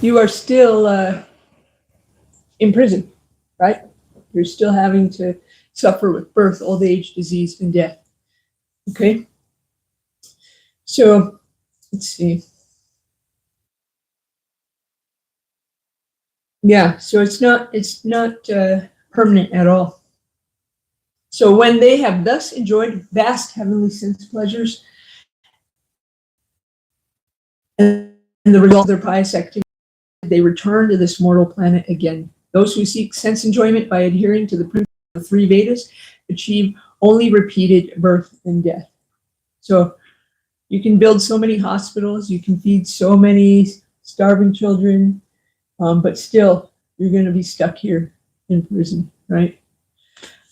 you are still in prison, right? You're still having to suffer with birth, old age, disease, and death. Okay? So, let's see. Yeah, so it's not permanent at all. So when they have thus enjoyed vast heavenly sense pleasures, and the result of their pious activity, they return to this mortal planet again. Those who seek sense enjoyment by adhering to the principles of the three Vedas achieve only repeated birth and death. So you can build so many hospitals, you can feed so many starving children, but still you're going to be stuck here in prison, right?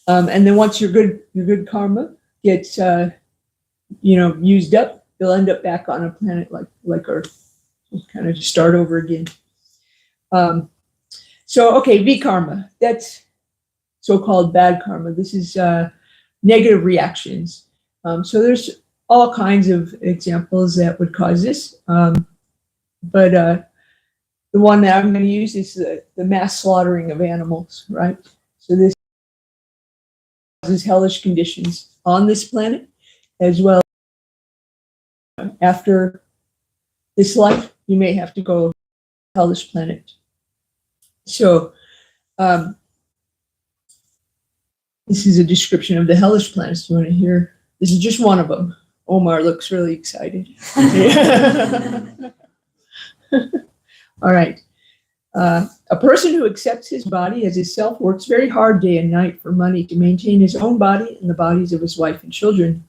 And then once your good karma gets used up, you'll end up back on a planet like Earth. You'll kind of start over again. So okay, vikarma, that's so-called bad karma. This is negative reactions. So there's all kinds of examples that would cause this, but the one that I'm going to use is the mass slaughtering of animals, right? So this causes hellish conditions on this planet, as well as after this life, you may have to go to a hellish planet. So this is a description of the hellish planets. Do you want to hear? This is just one of them. Omar looks really excited. All right. A person who accepts his body as his self works very hard day and night for money to maintain his own body and the bodies of his wife and children.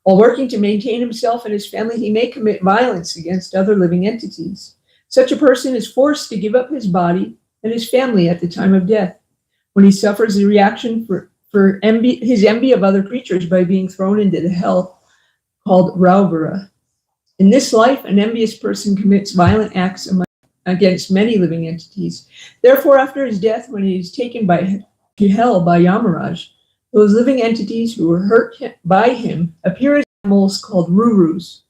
While working to maintain himself and his family, he may commit violence against other living entities. Such a person is forced to give up his body and his family at the time of death, when he suffers the reaction for his envy of other creatures by being thrown into the hell called Rauvara. In this life, an envious person commits violent acts against many living entities. Therefore, after his death, when he is taken to hell by Yamaraj, those living entities who were hurt by him appear as animals called rurus,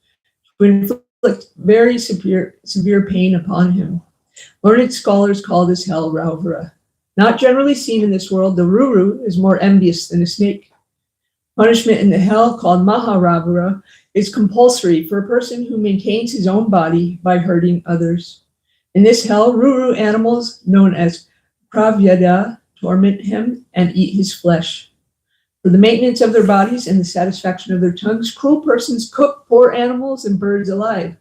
to inflict very severe pain upon him. Learned scholars call this hell Rauvara. Not generally seen in this world, the ruru is more envious than a snake. Punishment in the hell, called Maharavara, is compulsory for a person who maintains his own body by hurting others. In this hell, ruru animals, known as pravyada, torment him and eat his flesh. For the maintenance of their bodies and the satisfaction of their tongues, cruel persons cook poor animals and birds alive.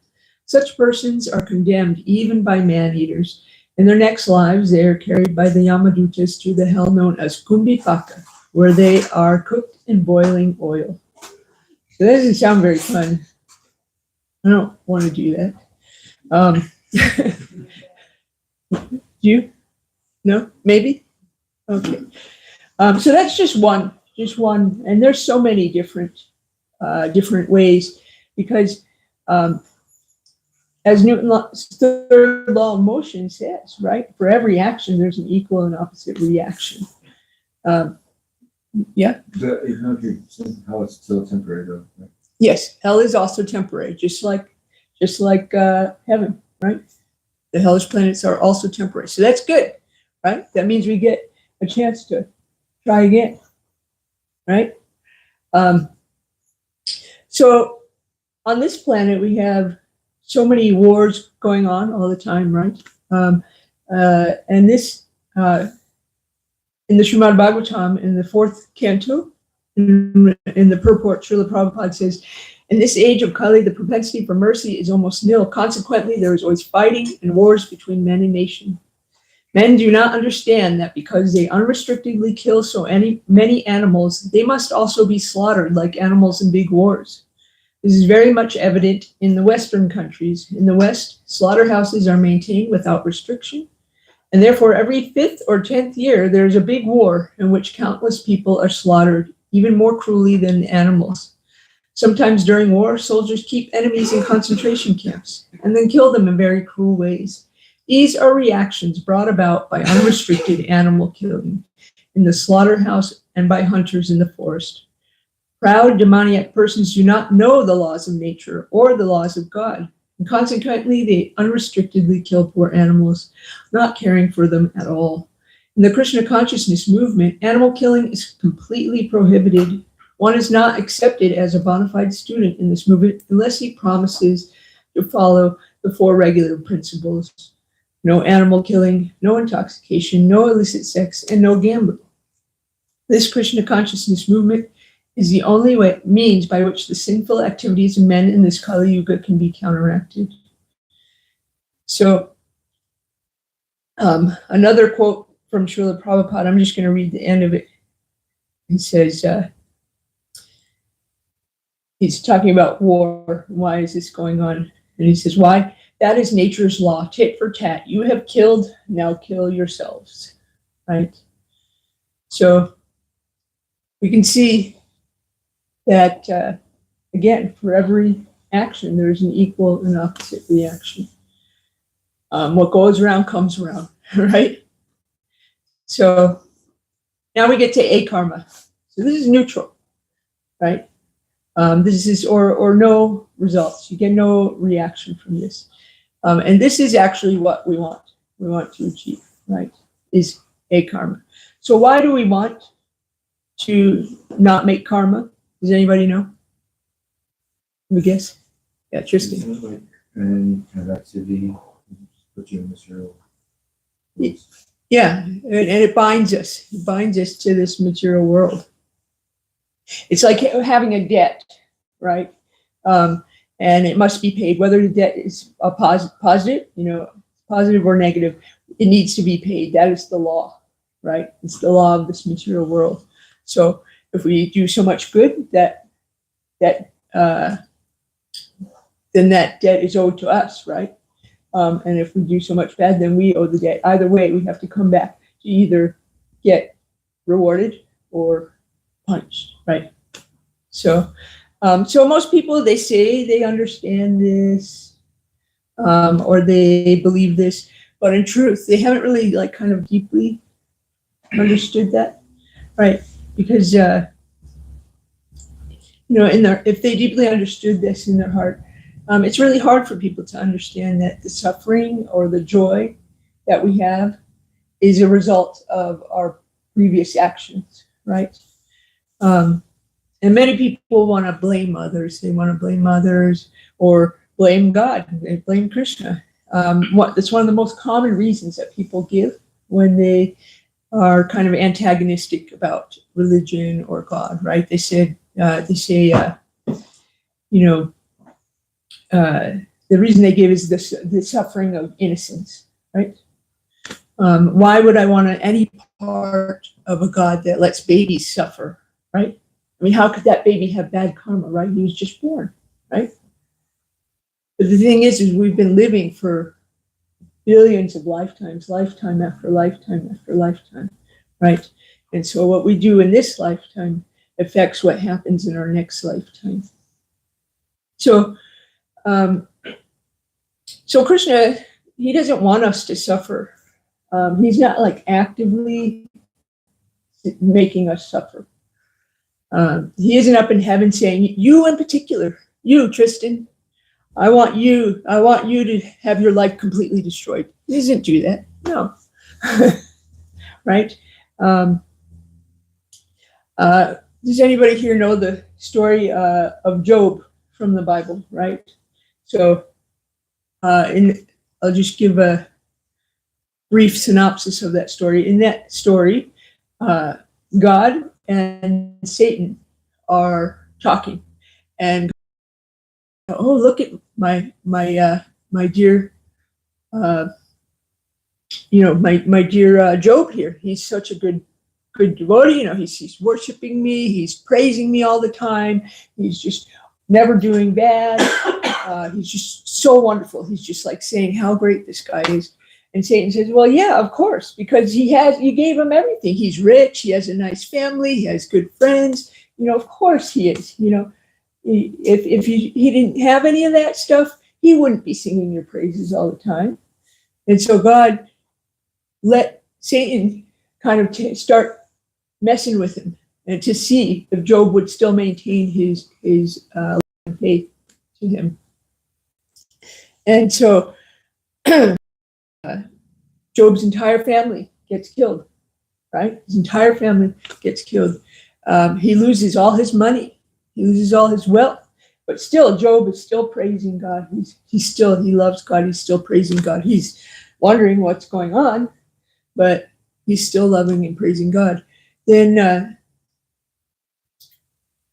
Such persons are condemned even by man-eaters. In their next lives, they are carried by the Yamadutas to the hell known as Kumbhipaka, where they are cooked in boiling oil. So that doesn't sound very fun. I don't want to do that. You? No? Maybe? Okay. So that's just one, and there's so many different ways, because as Newton's third law of motion says, right? For every action, there's an equal and opposite reaction. Yeah. Hell is still temporary, though. Right? Yes, hell is also temporary, just like heaven, right? The hellish planets are also temporary, so that's good, right? That means we get a chance to try again, right? So on this planet, we have so many wars going on all the time, right? And this, in the Srimad Bhagavatam, in the 4th canto, in the purport, Srila Prabhupada says, in this age of Kali, the propensity for mercy is almost nil. Consequently, there is always fighting and wars between men and nation. Men do not understand that because they unrestrictedly kill so many animals, they must also be slaughtered like animals in big wars. This is very much evident in the Western countries. In the West, slaughterhouses are maintained without restriction, and therefore every 5th or 10th year, there is a big war in which countless people are slaughtered, even more cruelly than animals. Sometimes during war, soldiers keep enemies in concentration camps and then kill them in very cruel ways. These are reactions brought about by unrestricted animal killing in the slaughterhouse and by hunters in the forest. Proud, demoniac persons do not know the laws of nature or the laws of God. And consequently, they unrestrictedly kill poor animals, not caring for them at all. In the Krishna consciousness movement, animal killing is completely prohibited. One is not accepted as a bona fide student in this movement unless he promises to follow the 4 regular principles: no animal killing, no intoxication, no illicit sex, and no gambling. This Krishna consciousness movement is the only means by which the sinful activities of men in this Kali Yuga can be counteracted. So, another quote from Srila Prabhupada, I'm just going to read the end of it. He says, he's talking about war. Why is this going on? And he says, why? That is nature's law, tit for tat. You have killed, now kill yourselves, right? So we can see that, again, for every action, there's an equal and opposite reaction. What goes around comes around, right? So now we get to a karma. So this is neutral, right? This is or no results. You get no reaction from this. And this is actually what we want. We want to achieve, right? Is a karma. So why do we want to not make karma? Does anybody know? We guess. Yeah, Tristan. Like any kind of activity put you in material. Yeah, and it binds us. It binds us to this material world. It's like having a debt, right? And it must be paid, whether the debt is a positive, positive or negative. It needs to be paid. That is the law, right? It's the law of this material world. So if we do so much good, then that debt is owed to us, right? And if we do so much bad, then we owe the debt. Either way, we have to come back to either get rewarded or punished, right? So most people, they say they understand this, or they believe this, but in truth, they haven't really kind of deeply understood that, right? Because if they deeply understood this in their heart, it's really hard for people to understand that the suffering or the joy that we have is a result of our previous actions, right? And many people want to blame others. They want to blame others or blame God. They blame Krishna. That's one of the most common reasons that people give when they are kind of antagonistic about religion or God, right? They say, the reason they give is the suffering of innocence, right? Why would I want any part of a God that lets babies suffer, right? I mean, how could that baby have bad karma, right? He was just born, right? But the thing is we've been living for billions of lifetimes, lifetime after lifetime after lifetime, right? And so what we do in this lifetime affects what happens in our next lifetime. So Krishna, he doesn't want us to suffer. He's not actively making us suffer. He isn't up in heaven saying, you in particular, you, Tristan, I want you to have your life completely destroyed. He doesn't do that. No. Right? Does anybody here know the story of Job from the Bible, right? So I'll just give a brief synopsis of that story. In that story, God and Satan are talking, and look at my dear, my dear Job here. He's such a good devotee. He's worshiping me. He's praising me all the time. He's just never doing bad. He's just so wonderful. He's just saying how great this guy is. And Satan says, well, yeah, of course, because you gave him everything. He's rich. He has a nice family. He has good friends. Of course he is. If he didn't have any of that stuff, he wouldn't be singing your praises all the time. And so God let Satan kind of start messing with him and to see if Job would still maintain his faith to him. And so Job's entire family gets killed, right? His entire family gets killed. He loses all his money. He loses all his wealth. But still, Job is still praising God. He loves God. He's still praising God. He's wondering what's going on, but he's still loving and praising God. Then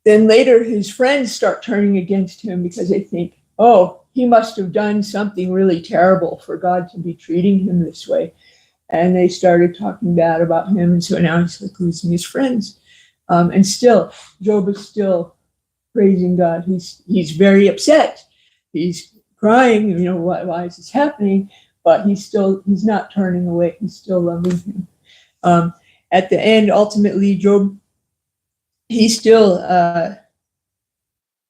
later his friends start turning against him because they think, oh, he must have done something really terrible for God to be treating him this way. And they started talking bad about him. And so now he's like losing his friends. And still, Job is still praising God. He's very upset. He's crying, why is this happening? But he's not turning away. He's still loving him. At the end, ultimately, Job, he still,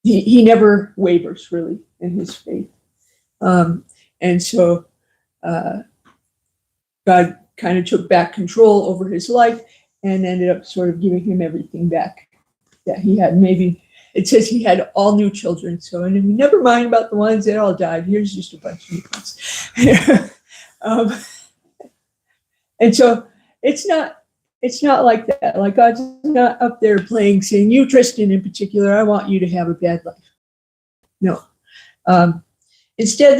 he never wavers really in his faith. And so God kind of took back control over his life and ended up sort of giving him everything back that he had. Maybe it says he had all new children. So, and never mind about the ones that all died. Here's just a bunch of new ones. And so it's not like that. Like God's not up there playing, saying, you, Tristan in particular, I want you to have a bad life. No. Instead,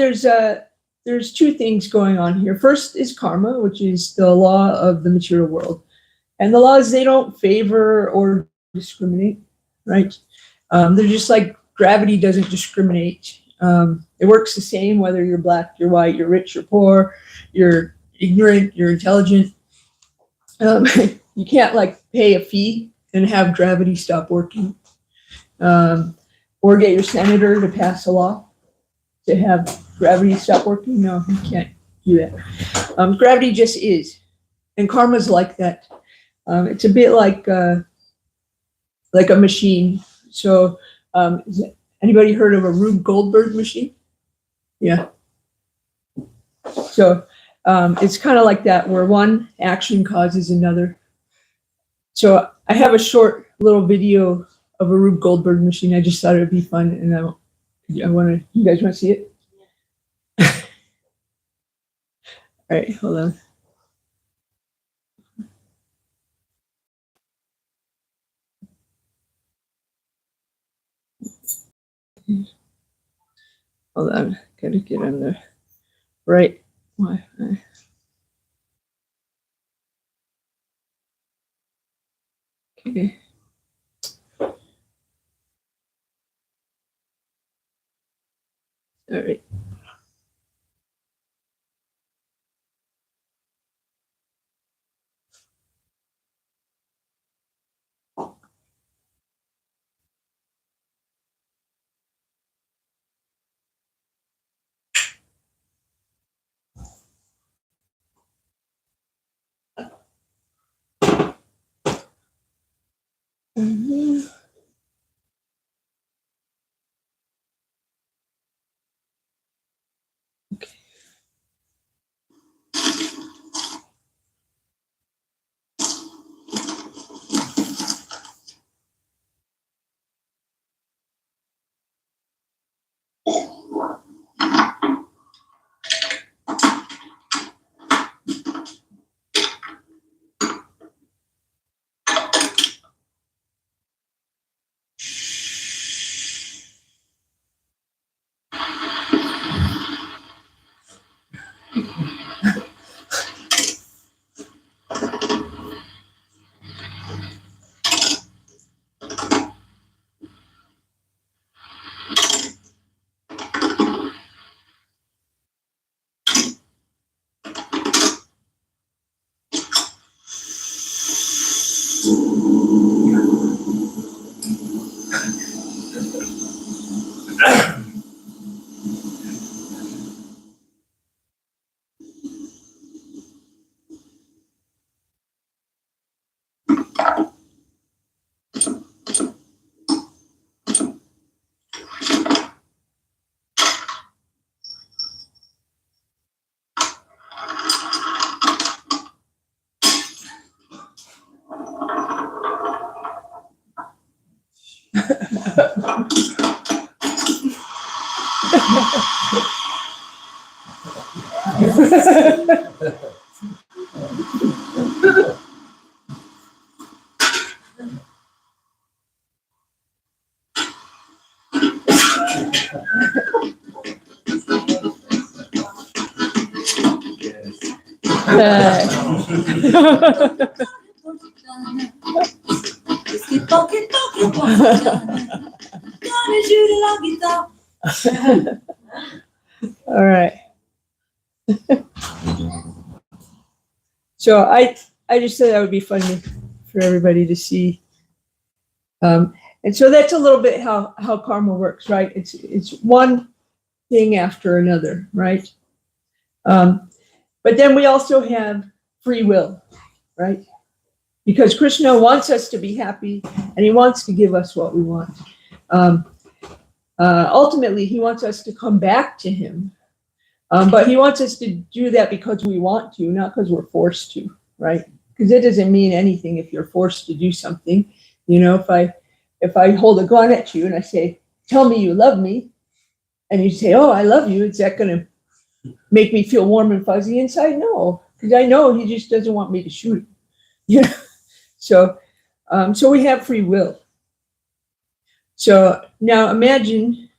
there's two things going on here. First is karma, which is the law of the material world. And the laws, they don't favor or discriminate, right? They're just like gravity doesn't discriminate. It works the same whether you're black, you're white, you're rich, you're poor, you're ignorant, you're intelligent. You can't like pay a fee and have gravity stop working. Or get your senator to pass a law to have gravity stop working. No, you can't do that. Gravity just is. And karma's like that. It's a bit like a machine. So anybody heard of a Rube Goldberg machine? Yeah. So it's kind of like that, where one action causes another. So I have a short little video of a Rube Goldberg machine. I just thought it would be fun, and you guys want to see it? All right, hold on. Hold on, gotta get on the right Wi-Fi. Okay. All right. Mm-hmm. Okay. All right. So I just said that would be funny for everybody to see. And so that's a little bit how karma works, right? It's one thing after another, right? But then we also have free will, right? Because Krishna wants us to be happy and he wants to give us what we want. Ultimately, he wants us to come back to him. But he wants us to do that because we want to, not because we're forced to, right? Because it doesn't mean anything if you're forced to do something. You know, if I hold a gun at you and I say, tell me you love me, and you say, oh, I love you, is that going to make me feel warm and fuzzy inside? No, because I know he just doesn't want me to shoot him. You know? So we have free will. So now imagine,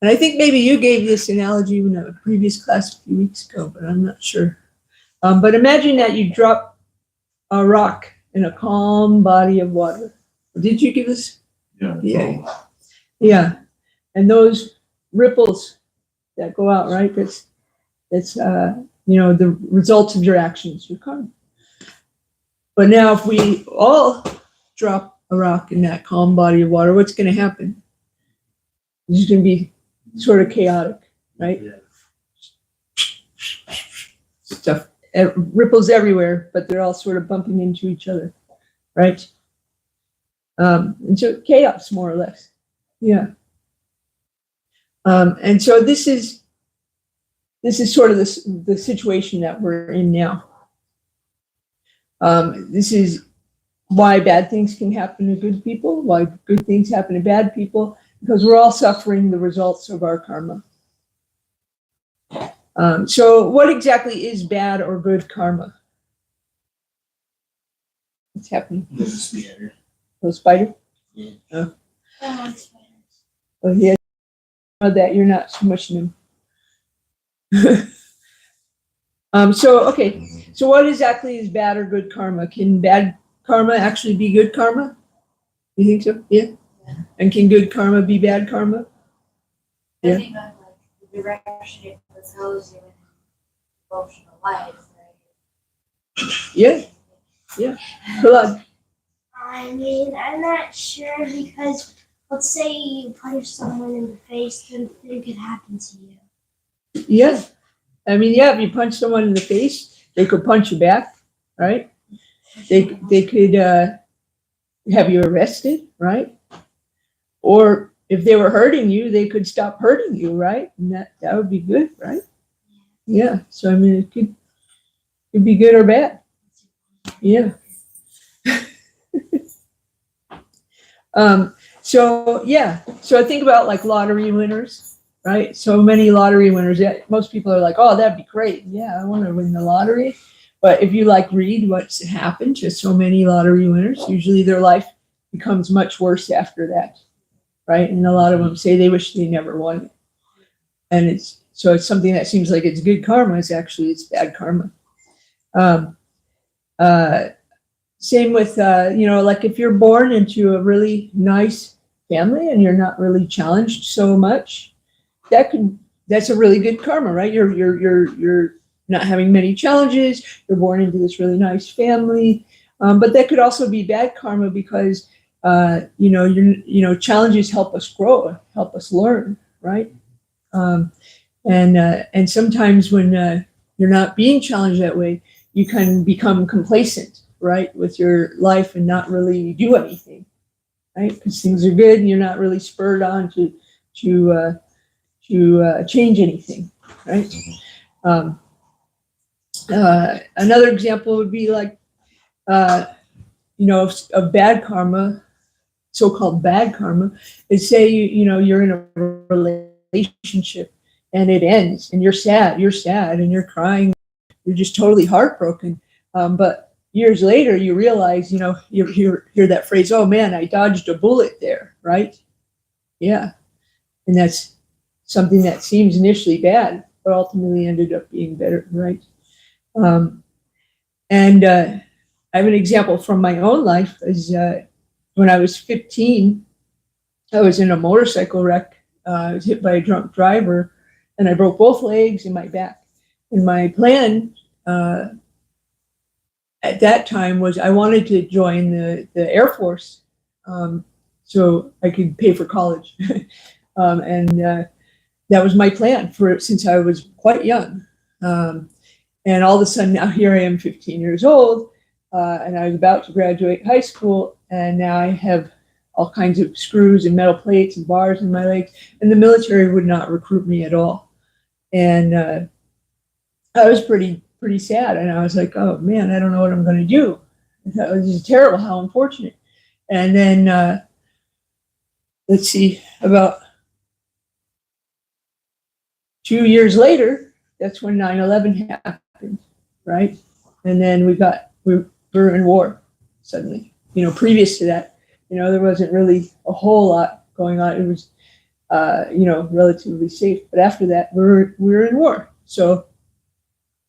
and I think maybe you gave this analogy in a previous class a few weeks ago, but I'm not sure. But imagine that you drop a rock in a calm body of water. Did you give this? Yeah. Yeah. And those ripples that go out, right? That's the results of your actions, your karma. But now if we all drop a rock in that calm body of water, what's going to happen? It's going to be sort of chaotic, right? Yeah. Stuff, ripples everywhere, but they're all sort of bumping into each other, right? And so chaos, more or less. Yeah. And so this is sort of the situation that we're in now. This is why bad things can happen to good people, why good things happen to bad people, because we're all suffering the results of our karma. So what exactly is bad or good karma? What's happening? There's a spider. Oh, spider? Yeah. Oh. Oh, yeah. That you're not smushing them. Okay. So what exactly is bad or good karma? Can bad karma actually be good karma? You think so? Yeah. And can good karma be bad karma? Yeah. I think of like the direction it goes in emotional life, right? Yeah. Yeah. Blood. I mean, I'm not sure because let's say you punch someone in the face, then it could happen to you. Yeah. I mean, yeah, if you punch someone in the face, they could punch you back, right? They could have you arrested, right? Or if they were hurting you, they could stop hurting you, right? And that would be good, right? Yeah. So I mean, it could be good or bad. Yeah. So I think about like lottery winners, right? So many lottery winners. Yeah, most people are like, oh, that'd be great. Yeah, I want to win the lottery. But if you like read what's happened to so many lottery winners, usually their life becomes much worse after that, right? And a lot of them say they wish they never won. And it's something that seems like it's good karma. It's bad karma. Same with, like if you're born into a really nice family and you're not really challenged so much, that's a really good karma, right? You're not having many challenges. You're born into this really nice family, but that could also be bad karma because challenges help us grow, help us learn, right? And sometimes when you're not being challenged that way, you can become complacent, right, with your life and not really do anything, right? Because things are good and you're not really spurred on to change anything, right? Another example would be like, of bad karma, so-called bad karma, is say you're in a relationship and it ends, and you're sad, and you're crying, you're just totally heartbroken. But years later, you realize, you hear that phrase, "Oh man, I dodged a bullet there," right? Yeah, and that's something that seems initially bad, but ultimately ended up being better, right? And I have an example from my own life. Is when I was 15, I was in a motorcycle wreck. I was hit by a drunk driver, and I broke both legs and my back. And my plan at that time was I wanted to join the Air Force, so I could pay for college. And that was my plan for since I was quite young. And all of a sudden now here I am 15 years old, and I was about to graduate high school, and now I have all kinds of screws and metal plates and bars in my legs, and the military would not recruit me at all. And I was pretty sad, and I was like, oh man, I don't know what I'm going to do. That was just terrible, how unfortunate. And then let's see, about 2 years later, that's when 9/11 happened, right? And then we were in war suddenly. Previous to that, there wasn't really a whole lot going on. It was, relatively safe. But after that, we were in war. So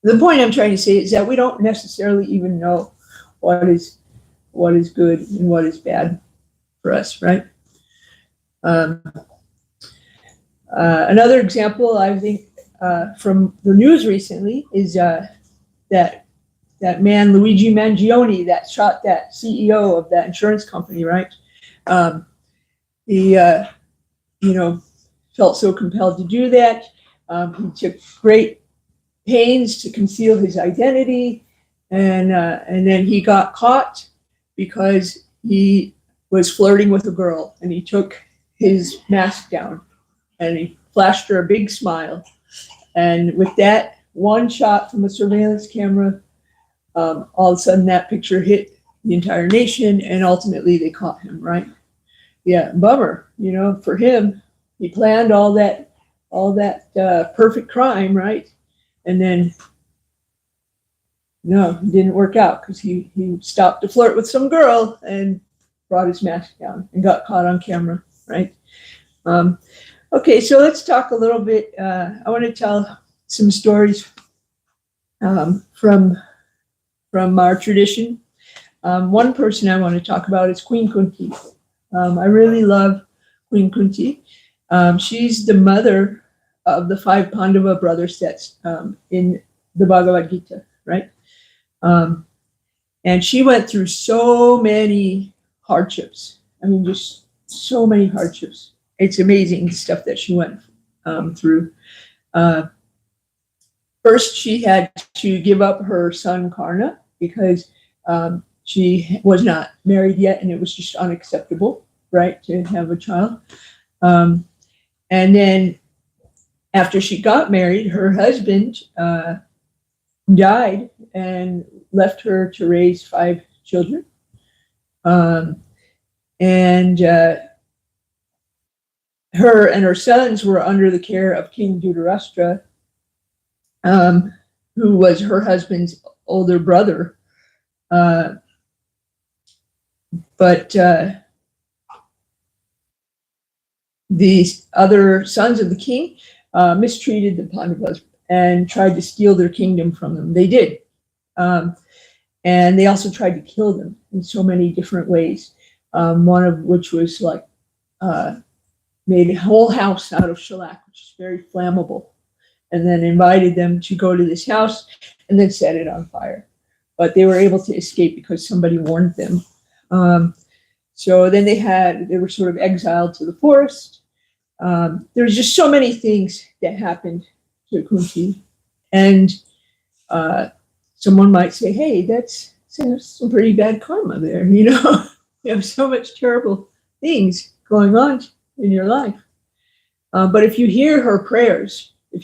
the point I'm trying to say is that we don't necessarily even know what is good and what is bad for us, right? Another example, I think, from the news recently is that man Luigi Mangione that shot that CEO of that insurance company, right? He felt so compelled to do that. He took great pains to conceal his identity, and then he got caught because he was flirting with a girl, and he took his mask down and he flashed her a big smile. And with that one shot from a surveillance camera, all of a sudden that picture hit the entire nation, and ultimately they caught him, right? Yeah, bummer, for him. He planned all that perfect crime, right? And then, no, it didn't work out because he stopped to flirt with some girl and brought his mask down and got caught on camera, right? Okay, so let's talk a little bit. I want to tell some stories from our tradition. One person I want to talk about is Queen Kunti. I really love Queen Kunti. She's the mother of the 5 Pandava brothers that's in the Bhagavad Gita, right? And she went through so many hardships. I mean, just so many hardships. It's amazing the stuff that she went through. First, she had to give up her son Karna because she was not married yet, and it was just unacceptable, right, to have a child. And then after she got married, her husband died and left her to raise 5 children. And her and her sons were under the care of King Dhritarashtra, who was her husband's older brother. But the other sons of the king mistreated the Pandavas and tried to steal their kingdom from them. They did. And they also tried to kill them in so many different ways. One of which was like made a whole house out of shellac, which is very flammable, and then invited them to go to this house and then set it on fire. But they were able to escape because somebody warned them. So then they were sort of exiled to the forest. There was just so many things that happened to Kunti. And someone might say, hey, that's some pretty bad karma there. You have so much terrible things going on in your life. But if you hear her prayers, you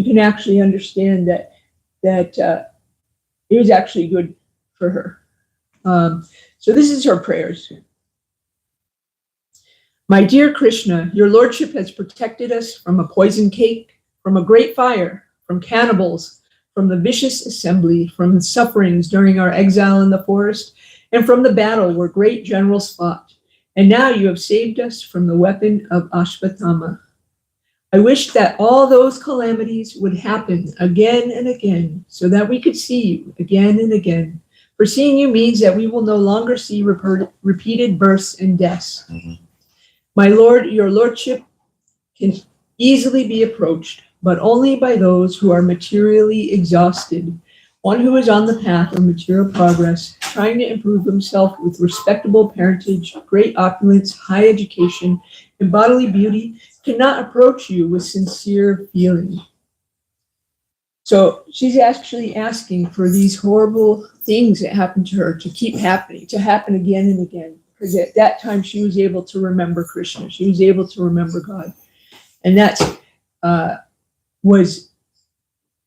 can actually understand that it was actually good for her. So this is her prayers. My dear Krishna, your lordship has protected us from a poisoned cake, from a great fire, from cannibals, from the vicious assembly, from sufferings during our exile in the forest, and from the battle where great generals fought. And now you have saved us from the weapon of Ashvatthama. I wish that all those calamities would happen again and again, so that we could see you again and again. For seeing you means that we will no longer see repeated births and deaths. My lord, your lordship can easily be approached, but only by those who are materially exhausted. One who is on the path of material progress, trying to improve himself with respectable parentage, great opulence, high education, and bodily beauty, cannot approach you with sincere feeling. So she's actually asking for these horrible things that happened to her to keep happening, to happen again and again. Because at that time she was able to remember Krishna. She was able to remember God. And that was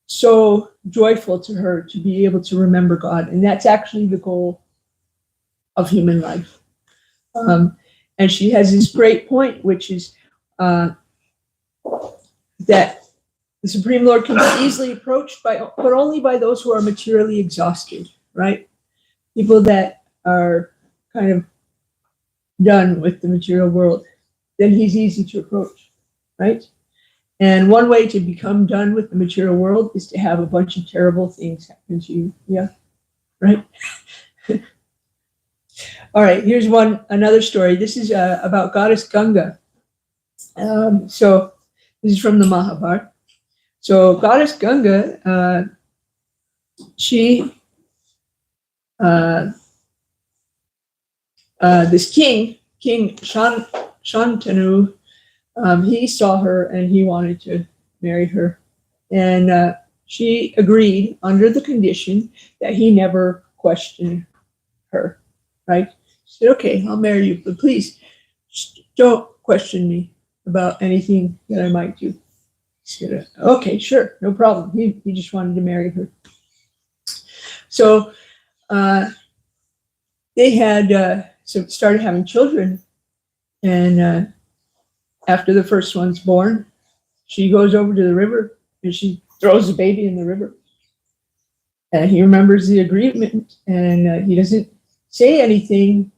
so joyful to her to be able to remember God. And that's actually the goal of human life. And she has this great point, which is that the Supreme Lord can be easily approached but only by those who are materially exhausted, right? People that are kind of done with the material world, then he's easy to approach, right? And one way to become done with the material world is to have a bunch of terrible things happen to you. Yeah, right? All right, here's another story. This is about Goddess Ganga. So this is from the Mahabharata. So Goddess Ganga, this king Shantanu, he saw her and he wanted to marry her. And she agreed under the condition that he never questioned her, right? She said, okay, I'll marry you, but please don't question me about anything that I might do. She said, okay, sure, no problem. He just wanted to marry her. So they had started having children, and after the first one's born, she goes over to the river and she throws the baby in the river. And he remembers the agreement, and he doesn't say anything.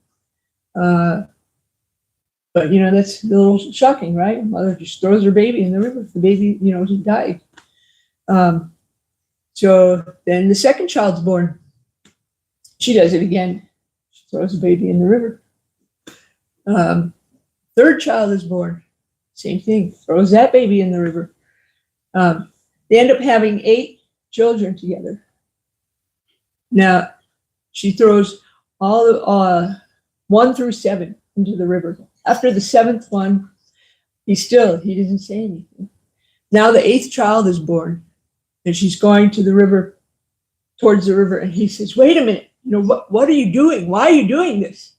But that's a little shocking, right? Mother just throws her baby in the river. The baby, just died. So then the second child's born. She does it again. She throws the baby in the river. Third child is born. Same thing. Throws that baby in the river. They end up having 8 children together. Now, she throws all 1 through 7 into the river. After the 7th one, he doesn't say anything. Now the 8th child is born, and she's going to the river, towards the river, and he says, wait a minute, what are you doing? Why are you doing this?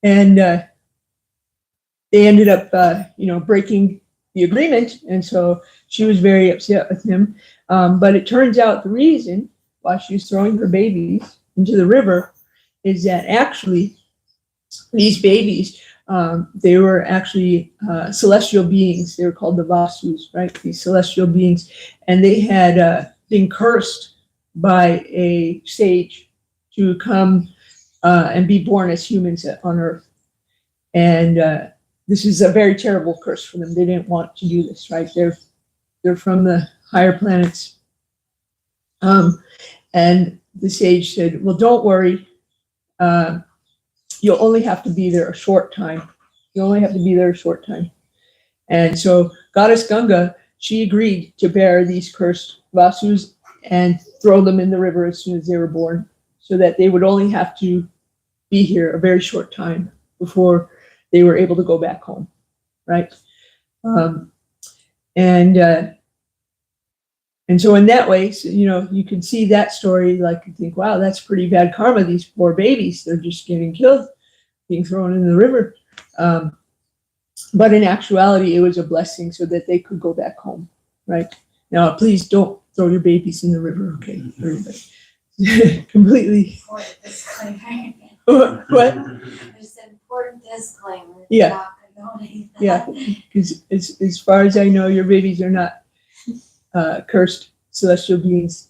And they ended up, breaking the agreement, and so she was very upset with him. But it turns out the reason why she was throwing her babies into the river is that actually these babies, they were actually celestial beings. They were called the Vasus, right? These celestial beings. And they had been cursed by a sage to come and be born as humans on Earth. And this is a very terrible curse for them. They didn't want to do this, right? They're from the higher planets. And the sage said, well, don't worry. You'll only have to be there a short time. And so Goddess Ganga, she agreed to bear these cursed Vasus and throw them in the river as soon as they were born, so that they would only have to be here a very short time before they were able to go back home, right? And so in that way, you can see that story, like you think, wow, that's pretty bad karma. These poor babies, they're just getting killed, being thrown in the river. But in actuality, it was a blessing so that they could go back home, right? Now, please don't throw your babies in the river, okay? Everybody. Completely. For the disclaimer. What? I just said important disclaimer. Yeah. Not condoning that. Yeah, because as far as I know, your babies are not cursed celestial beings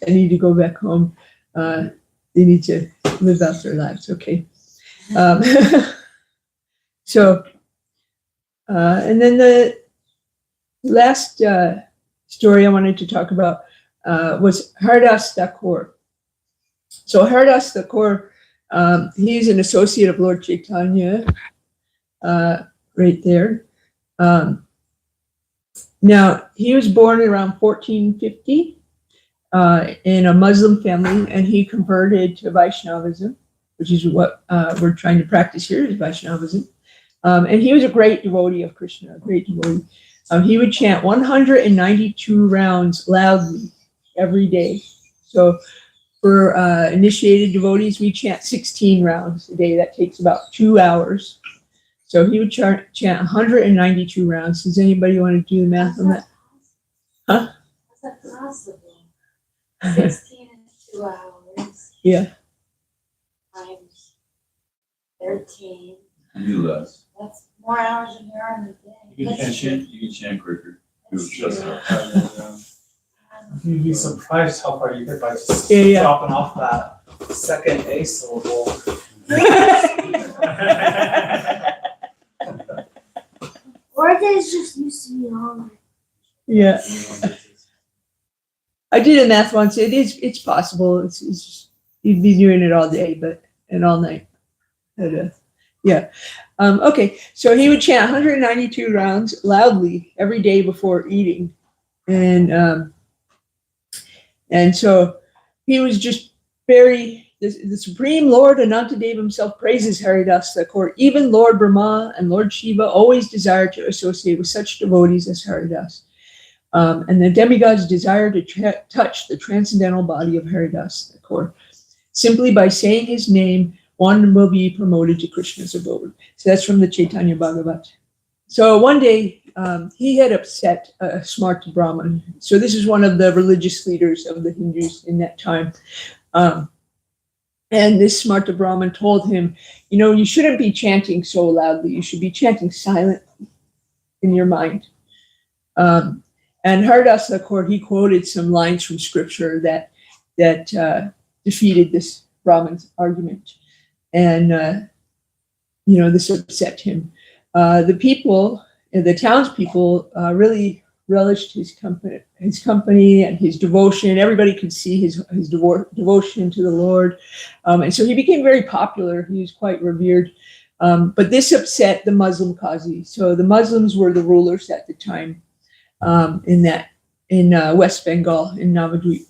that need to go back home. They need to live out their lives. Okay. So, and then the last story I wanted to talk about was Haridas Thakur. So Haridas Thakur, he's an associate of Lord Chaitanya, right there. Now, he was born around 1450 in a Muslim family, and he converted to Vaishnavism, which is what we're trying to practice here, is Vaishnavism. And he was a great devotee of Krishna, a great devotee. He would chant 192 rounds loudly every day. So for initiated devotees, we chant 16 rounds a day. That takes about 2 hours. So he would chant 192 rounds. Does anybody want to do the math on that? Huh? How's that possible? 16 and 2 hours Yeah. times 13. You do less. That's more hours than there are in a day. You can That's chant, true. you can chant quicker. It was That's just true. You'd be surprised how far you get by just Yeah. dropping off that second A syllable. Or days just used to be longer. Yeah. I did a math once. It's possible. It's just, you'd be doing it all day, and all night. But, yeah. Okay. So he would chant 192 rounds loudly every day before eating. And so he was just the Supreme Lord Anantadeva himself praises Haridas Thakur. Even Lord Brahma and Lord Shiva always desired to associate with such devotees as Haridas. And the demigods desire to touch the transcendental body of Haridas Thakur. Simply by saying his name, one will be promoted to Krishna's abode. So that's from the Chaitanya Bhagavat. So one day, he had upset a smart Brahmin. So this is one of the religious leaders of the Hindus in that time. And this smart Brahmin told him, you shouldn't be chanting so loudly. You should be chanting silently in your mind. And Haridas Thakur, he quoted some lines from scripture that defeated this Brahmin's argument. And, this upset him. The townspeople really relished his company and his devotion. Everybody could see his devotion to the Lord. And so he became very popular. He was quite revered. But this upset the Muslim Qazi. So the Muslims were the rulers at the time in West Bengal, in Navadvip.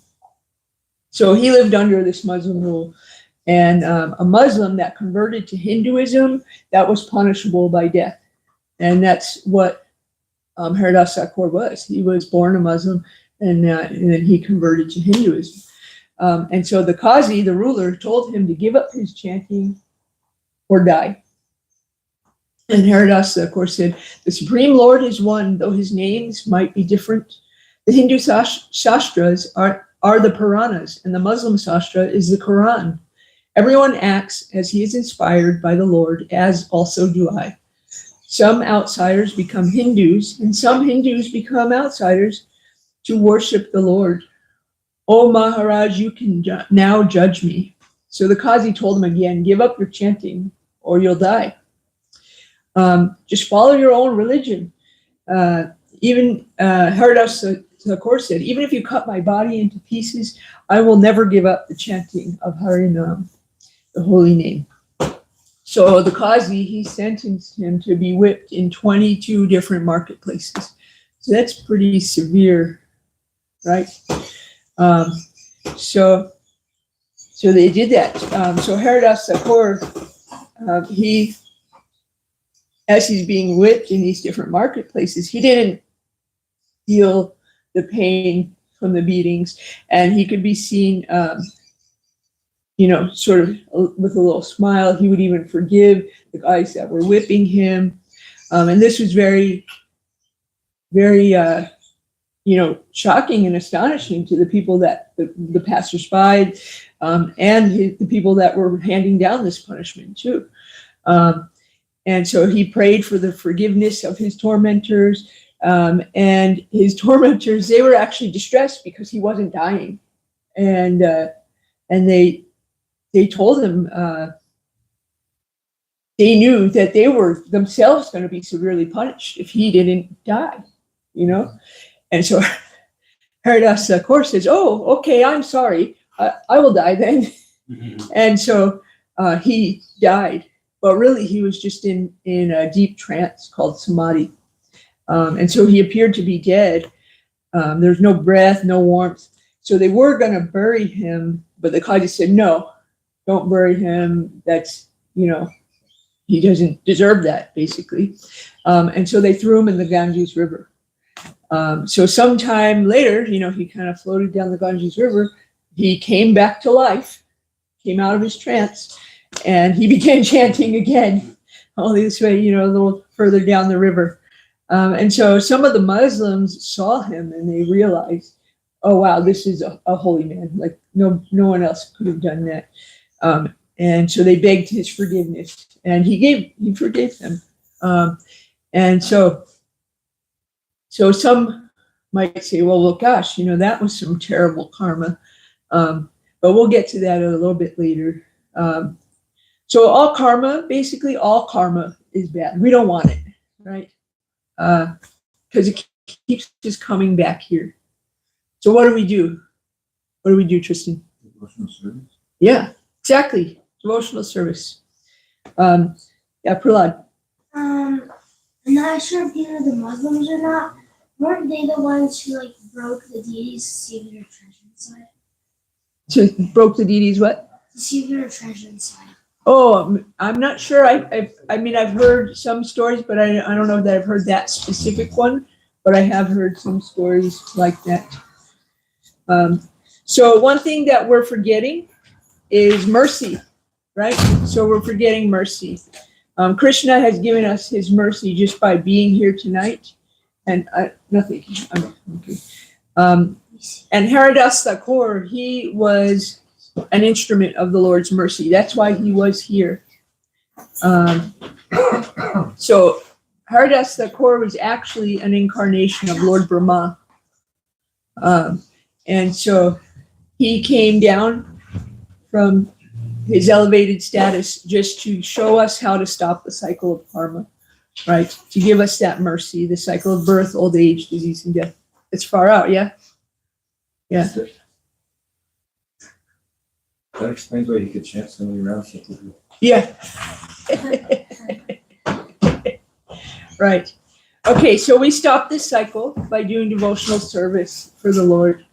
So he lived under this Muslim rule. And a Muslim that converted to Hinduism, that was punishable by death. And that's what Haridas Thakur was. He was born a Muslim, and then he converted to Hinduism. And so the Qazi, the ruler, told him to give up his chanting or die. And Haridas Thakur said, the Supreme Lord is one, though his names might be different. The Hindu Shastras are the Puranas, and the Muslim Shastra is the Quran. Everyone acts as he is inspired by the Lord, as also do I. Some outsiders become Hindus, and some Hindus become outsiders to worship the Lord. Oh, Maharaj, you can now judge me. So the Qazi told him again, give up your chanting or you'll die. Just follow your own religion. Even Haridas Thakur said, even if you cut my body into pieces, I will never give up the chanting of Harinam, the holy name. So the Qazi, he sentenced him to be whipped in 22 different marketplaces. So that's pretty severe, right? So they did that. So Haridas Thakur, as he's being whipped in these different marketplaces, he didn't feel the pain from the beatings, and he could be seen sort of with a little smile. He would even forgive the guys that were whipping him. And this was very, very, shocking and astonishing to the people that the passersby and the people that were handing down this punishment too. And so he prayed for the forgiveness of his tormentors. And his tormentors, they were actually distressed because he wasn't dying. And they told him they knew that they were themselves going to be severely punished if he didn't die, you know? And so Haridas Thakur says, oh, okay, I'm sorry. I will die then. And so he died. But really, he was just in a deep trance called samadhi. And so he appeared to be dead. There's no breath, no warmth. So they were going to bury him, but the Khaja said, no, don't bury him. That's, he doesn't deserve that, basically. And so they threw him in the Ganges River. So sometime later, he kind of floated down the Ganges River. He came back to life, came out of his trance, and he began chanting again, all this way, a little further down the river. And so some of the Muslims saw him and they realized, oh, wow, this is a holy man. Like no one else could have done that. And so they begged his forgiveness and he forgave them. And so some might say, well, gosh, that was some terrible karma. But we'll get to that a little bit later. So basically all karma is bad. We don't want it, right? Because it keeps just coming back here. So what do we do? What do we do, Tristan? Devotional service. Yeah, exactly. Devotional service. Yeah, Prahlad. I'm not sure if these are the Muslims or not. Weren't they the ones who broke the deities to see their treasure inside? So broke the deities what? To see their treasure inside. Oh, I'm not sure. I've heard some stories, but I don't know that I've heard that specific one. But I have heard some stories like that. So one thing that we're forgetting is mercy, right? So we're forgetting mercy. Krishna has given us his mercy just by being here tonight. And nothing. Okay. And Haridas Thakur, he was an instrument of the Lord's mercy. That's why he was here. So Haridas Thakur was actually an incarnation of Lord Brahma. And so he came down from his elevated status just to show us how to stop the cycle of karma, right? To give us that mercy, the cycle of birth, old age, disease, and death. It's far out, yeah? Yeah. That explains why you could chant so many rounds. Yeah. Right. Okay, so we stop this cycle by doing devotional service for the Lord.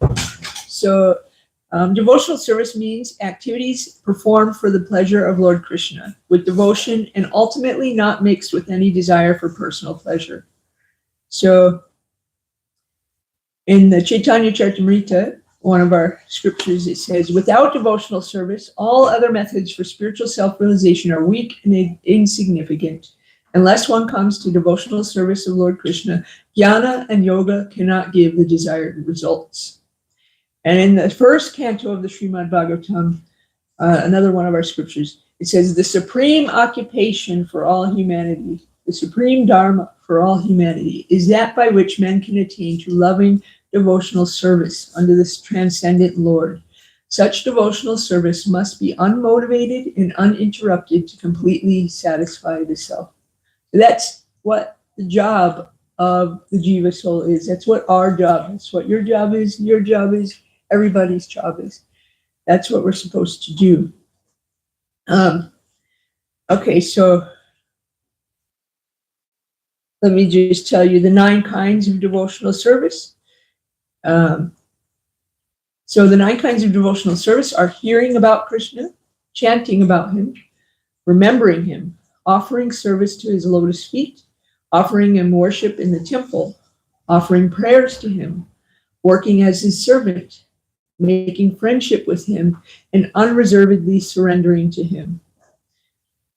So devotional service means activities performed for the pleasure of Lord Krishna with devotion and ultimately not mixed with any desire for personal pleasure. So in the Chaitanya Charitamrita, one of our scriptures, it says, without devotional service, all other methods for spiritual self-realization are weak and insignificant. Unless one comes to devotional service of Lord Krishna, jnana and yoga cannot give the desired results. And in the first canto of the Srimad Bhagavatam, another one of our scriptures, it says, the supreme occupation for all humanity, the supreme dharma for all humanity, is that by which men can attain to loving devotional service under this transcendent Lord. Such devotional service must be unmotivated and uninterrupted to completely satisfy the self. That's what the job of the Jiva soul is. That's what our job is. What your job is, everybody's job is. That's what we're supposed to do. Okay, so let me just tell you the 9 kinds of devotional service. So the 9 kinds of devotional service are hearing about Krishna, chanting about him, remembering him, offering service to his lotus feet, offering him worship in the temple, offering prayers to him, working as his servant, making friendship with him, and unreservedly surrendering to him.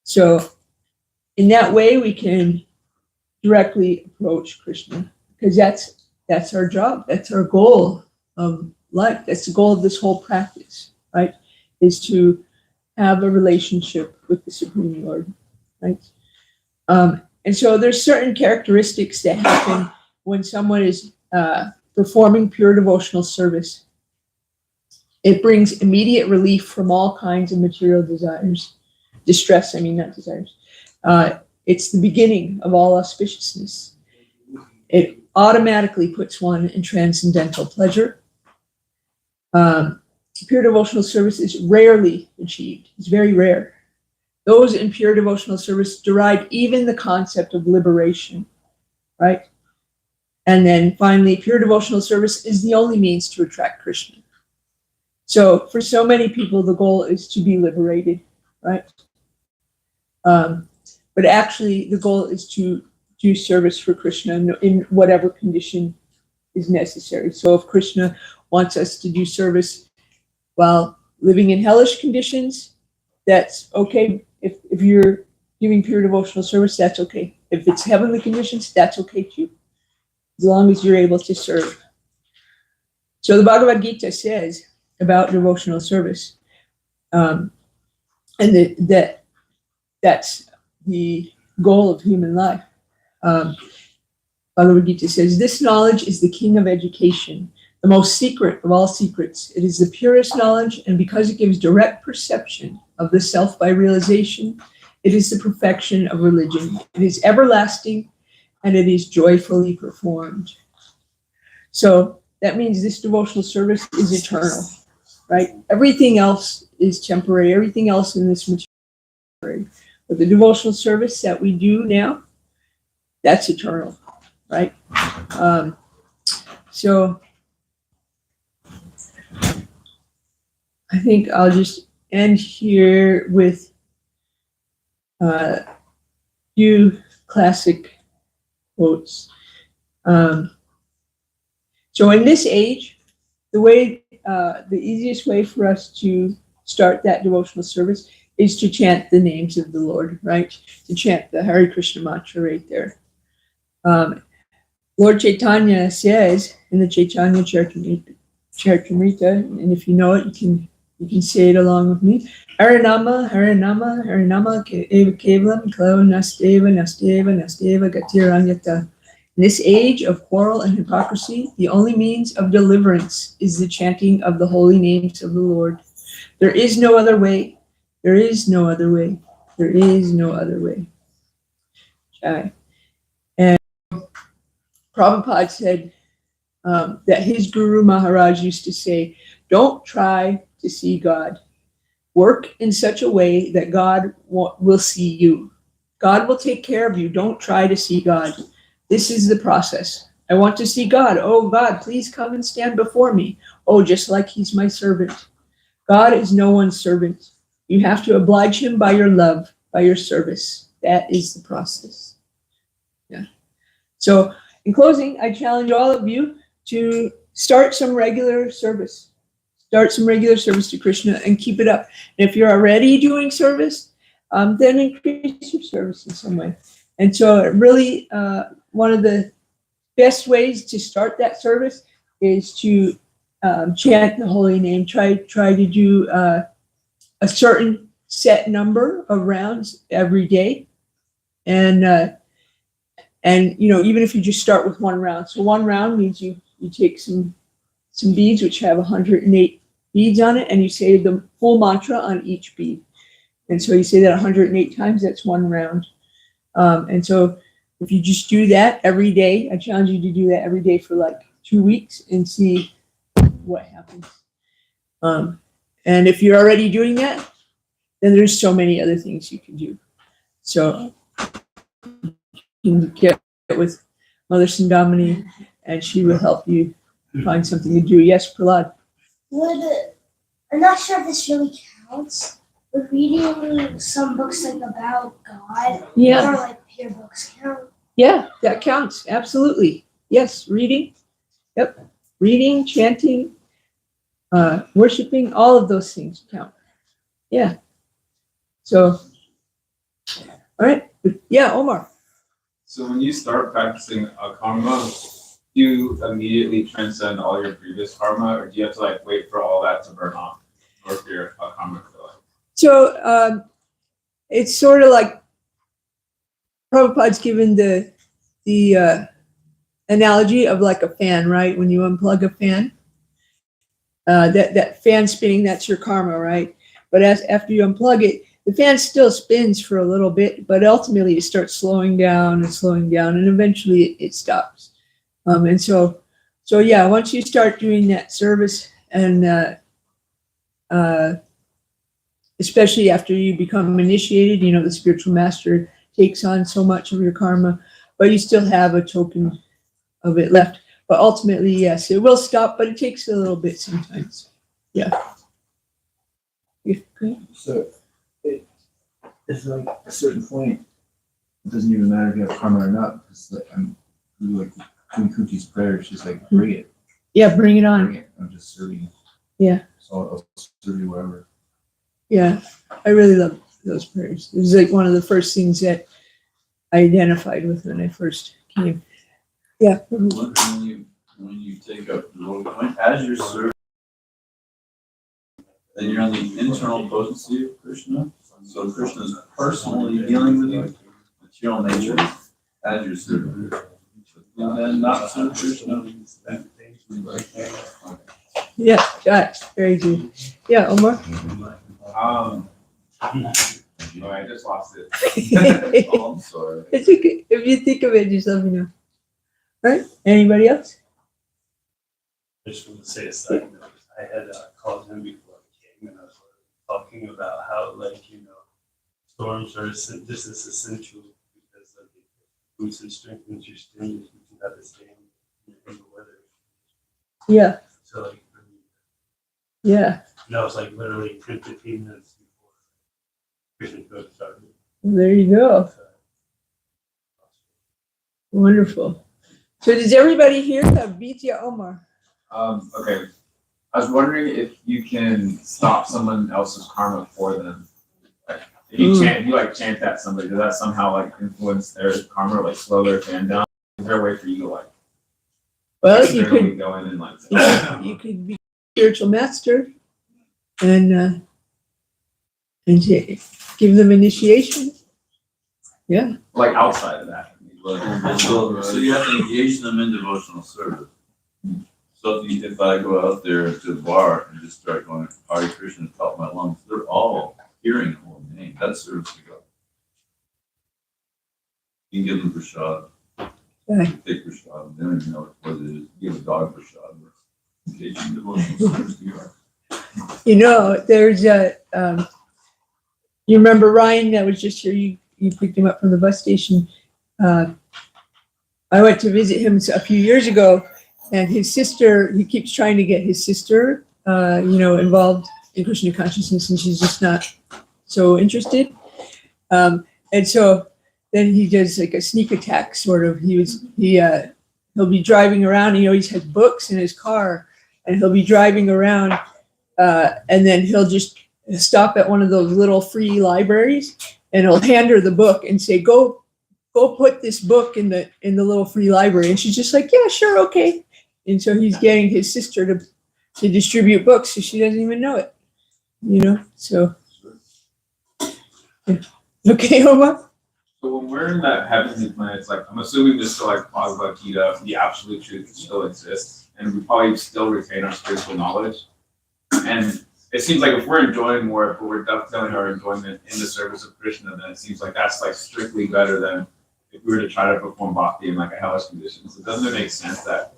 So in that way, we can directly approach Krishna, because that's our job. That's our goal of life. That's the goal of this whole practice, right? Is to have a relationship with the Supreme Lord. right? And so there's certain characteristics that happen when someone is performing pure devotional service. It brings immediate relief from all kinds of material desires. Distress, I mean, not desires. It's the beginning of all auspiciousness. It automatically puts one in transcendental pleasure. Pure devotional service is rarely achieved. It's very rare. Those in pure devotional service derive even the concept of liberation, right? And then finally, pure devotional service is the only means to attract Krishna. So for so many people, the goal is to be liberated, right? But actually, the goal is to do service for Krishna in whatever condition is necessary. So if Krishna wants us to do service while living in hellish conditions, that's okay. If you're giving pure devotional service, that's okay. If it's heavenly conditions, that's okay too, as long as you're able to serve. So the Bhagavad Gita says about devotional service, and that's the goal of human life. Bhagavad Gita says, this knowledge is the king of education, the most secret of all secrets. It is the purest knowledge, and because it gives direct perception of the self by realization, it is the perfection of religion. It is everlasting, and it is joyfully performed. So that means this devotional service is eternal, right? Everything else is temporary. Everything else in this material is temporary. But the devotional service that we do now, that's eternal, right? So I think I'll just end here with a few classic quotes. So in this age, the easiest way for us to start that devotional service is to chant the names of the Lord, right? To chant the Hare Krishna mantra right there. Lord Chaitanya says in the Chaitanya Charitamrita, and if you know it, you can say it along with me. Harinama, Harinama, Harinama, Eva Kevalam, Klo Nasteva, Nasteva, Nasteva, Gatiranyata. In this age of quarrel and hypocrisy, the only means of deliverance is the chanting of the holy names of the Lord. There is no other way. There is no other way. There is no other way. Okay. And Prabhupada said that his Guru Maharaj used to say, don't try to see God. Work in such a way that God will see you. God will take care of you. Don't try to see God. This is the process. I want to see God. Oh, God, please come and stand before me. Oh, just like he's my servant. God is no one's servant. You have to oblige him by your love, by your service. That is the process. Yeah. So in closing, I challenge all of you to start some regular service. Start some regular service to Krishna and keep it up. And if you're already doing service, then increase your service in some way. And so really, one of the best ways to start that service is to chant the holy name. Try to do a certain set number of rounds every day. And even if you just start with one round. So one round means you take some beads which have 108 beads on it, and you say the full mantra on each bead. And so you say that 108 times, that's one round. And so if you just do that every day, I challenge you to do that every day for like 2 weeks and see what happens. And if you're already doing that, then there's so many other things you can do. So you can get with Mother Sindhamani, and she will help you find something to do. Yes, Prahlad. I'm not sure if this really counts, but reading some books like about God Yeah. or like pure books count. Yeah, that counts. Absolutely. Yes, reading. Yep. Reading, chanting, worshiping, all of those things count. Yeah. So, all right. Yeah, Omar. So when you start practicing a karma, do you immediately transcend all your previous karma, or do you have to like wait for all that to burn off, or for your karma to like? So it's sort of like Prabhupada's given the analogy of like a fan, right? When you unplug a fan, that fan spinning, that's your karma, right? But after you unplug it, the fan still spins for a little bit, but ultimately it starts slowing down, and eventually it stops. And so yeah, once you start doing that service, and especially after you become initiated, the spiritual master takes on so much of your karma, but you still have a token of it left. But ultimately, yes, it will stop, but it takes a little bit sometimes. Yeah. So it's like a certain point, it doesn't even matter if you have karma or not. It's like I'm like doing Kunti's prayer. She's like, bring it. Yeah, bring it on. Bring it. I'm just serving. Yeah. So I'll serve you wherever. Yeah, I really love those prayers. It was like one of the first things that I identified with when I first came. Yeah. When you take up the Lord, as you're serving, then you're on the internal potency of Krishna. So Krishna is personally dealing with you, material nature, as you're serving. And then not serve Krishna. Yeah, that's very good. Yeah, Omar. Oh, I just lost it. Oh, I'm sorry. It's okay. If you think of it, just let me know. Right? Anybody else? I just want to say a side note. I had called him before I came, and I was talking about how, storms are just as essential because it boosts and strengthens your skin. You can have the same in the weather. Yeah. So, Yeah. and that was literally 10, 15 minutes before Christian code started. There you go. Wonderful. So does everybody here have Vidya Omar? Okay. I was wondering if you can stop someone else's karma for them. Like, if you chant that somebody, does that somehow influence their karma or slow their fan down? Is there a way for you to Well, you could go in and you could be spiritual master and give them initiation. Yeah. Outside of that? So you have to engage them in devotional service. So if I go out there to the bar and just start going, Hare Krishna, top of my lungs, they're all hearing the whole name. That's service to God. You can give them prasad. Yeah. Take prasad. They don't even know what it is. Give a dog prasad. Engaging devotional service to God. There's you remember Ryan that was just here, you picked him up from the bus station. I went to visit him a few years ago, and his sister, he keeps trying to get his sister, involved in Krishna consciousness, and she's just not so interested. And so then he does a sneak attack, sort of. He'll be driving around, he always has books in his car, and he'll be driving around, and then he'll just stop at one of those little free libraries, and he'll hand her the book and say, go put this book in the little free library. And she's just like, yeah, sure, okay. And so he's getting his sister to distribute books, so she doesn't even know it, so. Yeah. Okay, Omar? So when we're in that heavenly planet, I'm assuming there's still Bhagavad Gita, the absolute truth still exists, and we probably still retain our spiritual knowledge. And it seems like if we're enjoying more, but we're dovetailing our enjoyment in the service of Krishna, then it seems like that's strictly better than if we were to try to perform bhakti in a hellish condition. So doesn't it make sense that,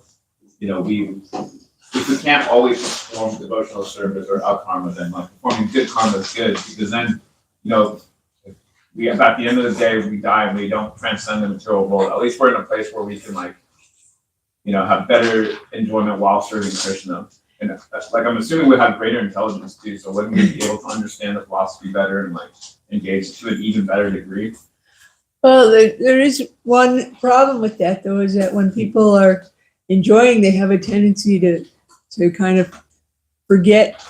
if we can't always perform devotional service or out karma, then performing good karma is good, because then, if at the end of the day we die and we don't transcend the material world, at least we're in a place where we can have better enjoyment while serving Krishna. And I'm assuming we have greater intelligence too, so wouldn't we be able to understand the philosophy better and engage to an even better degree? Well, there is one problem with that, though, is that when people are enjoying, they have a tendency to kind of forget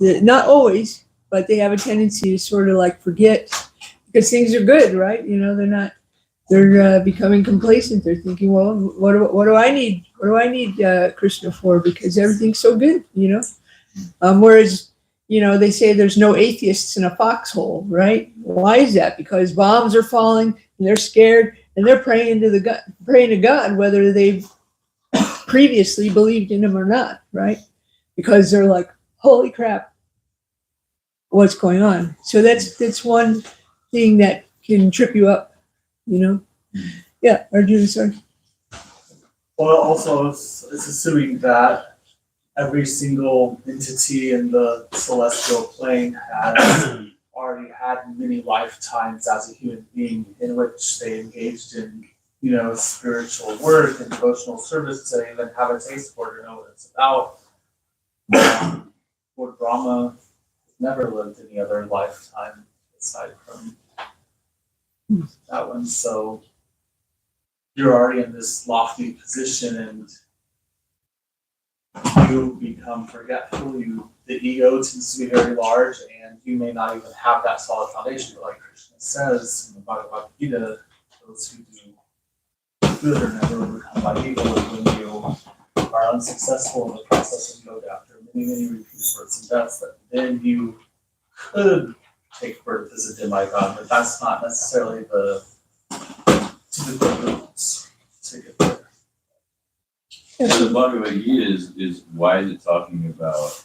not always, but they have a tendency to sort of forget, because things are good, right? They're becoming complacent. They're thinking, well, what do I need? What do I need Krishna for? Because everything's so good, Whereas, they say there's no atheists in a foxhole, right? Why is that? Because bombs are falling and they're scared and they're praying to God, whether they've previously believed in him or not, right? Because they're like, holy crap, what's going on? So that's one thing that can trip you up, Yeah, Arjuna, sorry. Well, also, it's assuming that every single entity in the celestial plane has already had many lifetimes as a human being in which they engaged in, spiritual work and devotional service to even have a taste for it or know what it's about. Lord Brahma never lived any other lifetime aside from that one. So you're already in this lofty position and you become forgetful. The ego tends to be very large and you may not even have that solid foundation. But like Krishna says in the Bhagavad Gita, those who do good are never overcome by evil. And when you are unsuccessful in the process and go after many, many repeated births and deaths, that then you could take birth as a demigod, but that's not necessarily the typical routes to get there. So the Bhagavad Gita is why is it talking about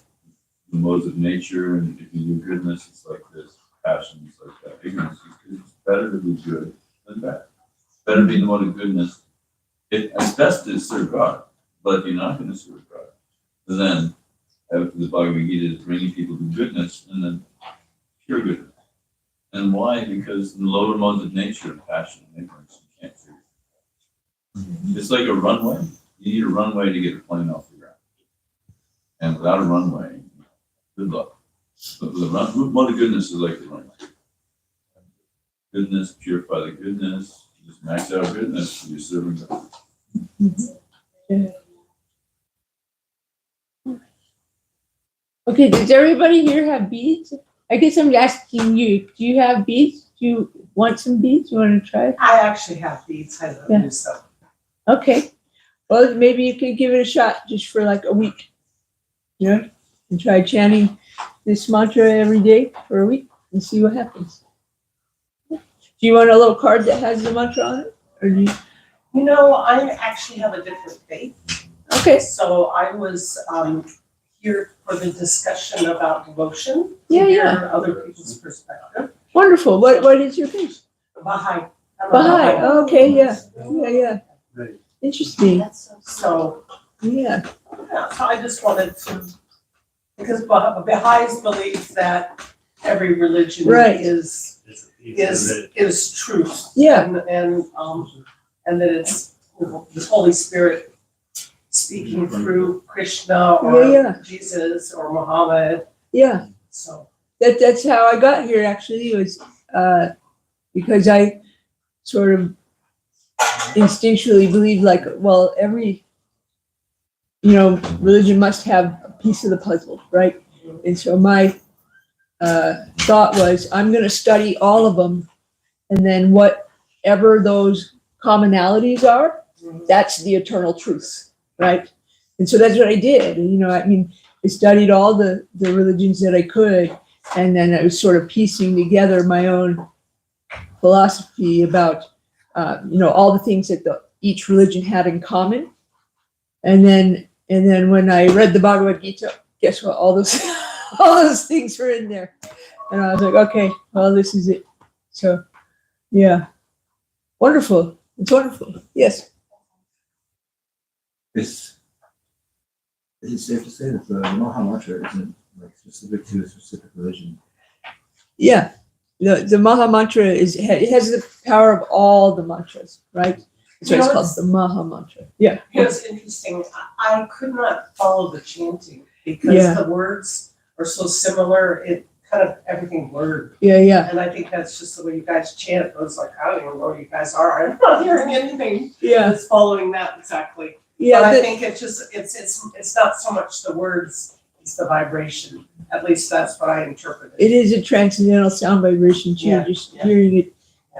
the modes of nature, and if you do goodness, it's like this, passion is like that, ignorance is it's better to be good than bad. Better to be in the mode of goodness. It's best to serve God, but if you're not going to serve God, then the Bhagavad Gita is bringing people to goodness and then pure goodness. And why? Because in the lower modes of nature, passion and ignorance, you can't serve. It's like a runway. You need a runway to get a plane off the ground. And without a runway, good luck. But the mode of goodness is like the runway. Goodness, purify the goodness, just max out goodness, you're serving God. Okay, does everybody here have beads? I guess I'm asking you, do you have beads? Do you want some beads? You want to try? I actually have beads. I don't use them. Okay. Well, maybe you can give it a shot just for like a week. And try chanting this mantra every day for a week and see what happens. Do you want a little card that has the mantra on it? Or do you? I actually have a different faith. Okay. So I was here for the discussion about devotion. Yeah, to hear yeah. Other people's perspective. Wonderful. What is your faith? Baha'i. Baha'i. Oh, okay, yeah. Yeah. Right. Interesting. So Yeah. so I just wanted to, because Baha'is believe that every religion Right. is truth. Yeah. And that it's the Holy Spirit speaking through Krishna or Yeah. Jesus or Muhammad. Yeah. So That's how I got here actually, was because I sort of instinctually believed like, well, every religion must have a piece of the puzzle, right? And so my thought was, I'm going to study all of them, and then whatever those commonalities are, that's the eternal truth, right? And so that's what I did. And, I studied all the religions that I could, and then I was sort of piecing together my own philosophy about, all the things that each religion had in common. And then when I read the Bhagavad Gita, guess what? All those things were in there. And I was like, okay, well, this is it. So, yeah. Wonderful. It's wonderful. Yes. Is it safe to say that the Maha Mantra isn't like specific to a specific religion? Yeah. The Maha Mantra it has the power of all the mantras, right? That's why it's called the Maha Mantra. Yeah. it's interesting. I could not follow the chanting because the words are so similar. It kind of everything blurred. Yeah. And I think that's just the way you guys chant. It was like, I don't even know who you guys are. I'm not hearing anything Yeah. that's following that exactly. Yeah. But I think it's just it's not so much the words, it's the vibration. At least that's what I interpreted. It is a transcendental sound vibration too. Just Yeah. hearing it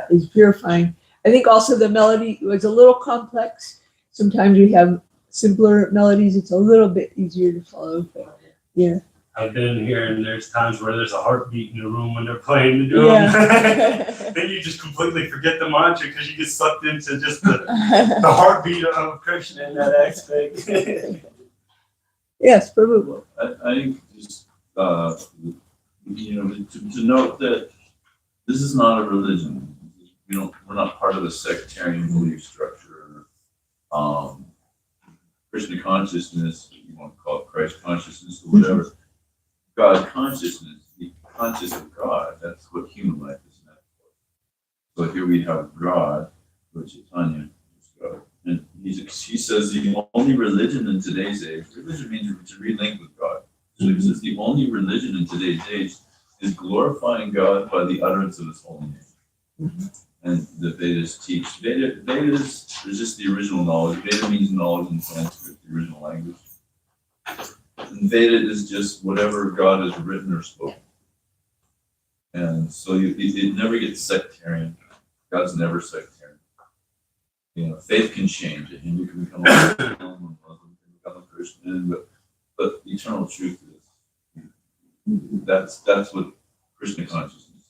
is purifying. I think also the melody was a little complex. Sometimes we have simpler melodies. It's a little bit easier to follow. But yeah. I've been here, and there's times where there's a heartbeat in the room when they're playing the drum. Yeah. Then you just completely forget the mantra because you get sucked into just the heartbeat of Krishna in that aspect. Yes, Prabhu. I think just, to note that this is not a religion. We're not part of a sectarian belief structure. Krishna consciousness, you want to call it Christ consciousness or whatever. God consciousness, be conscious of God. That's what human life is meant for. So here we have God, or Chaitanya, is God. And he says the only religion in today's age, religion means to relink with God. So he says the only religion in today's age is glorifying God by the utterance of his holy name. And the Vedas teach. Veda is just the original knowledge. Veda means knowledge in Sanskrit, the original language. And Veda is just whatever God has written or spoken. And so it never gets sectarian. God's never sectarian. Faith can change. A Hindu can become a Muslim, a Muslim can become a Christian, but the eternal truth is that's what Krishna consciousness.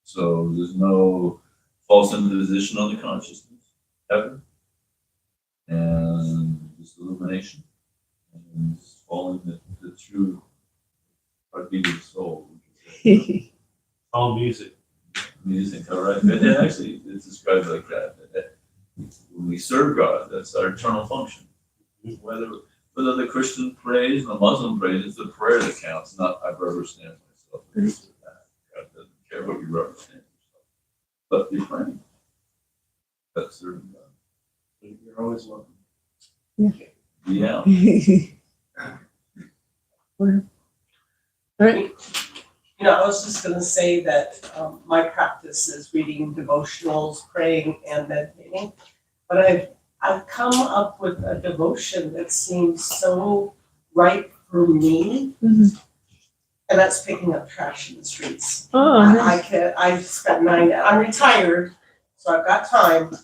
So there's no false imposition on the consciousness ever, and just illumination, and just following the true heartbeat of the soul. All music. Music, all right. And actually, it's described like that when we serve God, that's our eternal function. Whether the Christian prays and the Muslim prays, it's the prayer that counts, not I rubber stamp myself. God doesn't care what you rubber stamp yourself. But you're praying. That's serving God. You're always welcome. Yeah. All right. I was just going to say that my practice is reading devotionals, praying, and meditating. But I've come up with a devotion that seems so right for me, and that's picking up trash in the streets. Oh, nice. I've spent I'm retired, so I've got time,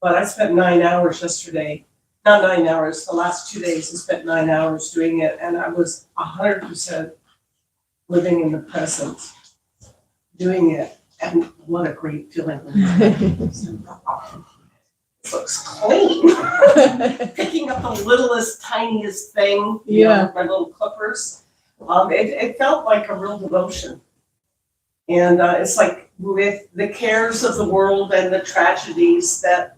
but I spent 9 hours yesterday. Not 9 hours, the last 2 days I spent 9 hours doing it, and I was 100% living in the present, doing it, and what a great feeling. It looks clean. Picking up the littlest, tiniest thing, my little clippers. It felt like a real devotion. And it's like with the cares of the world and the tragedies that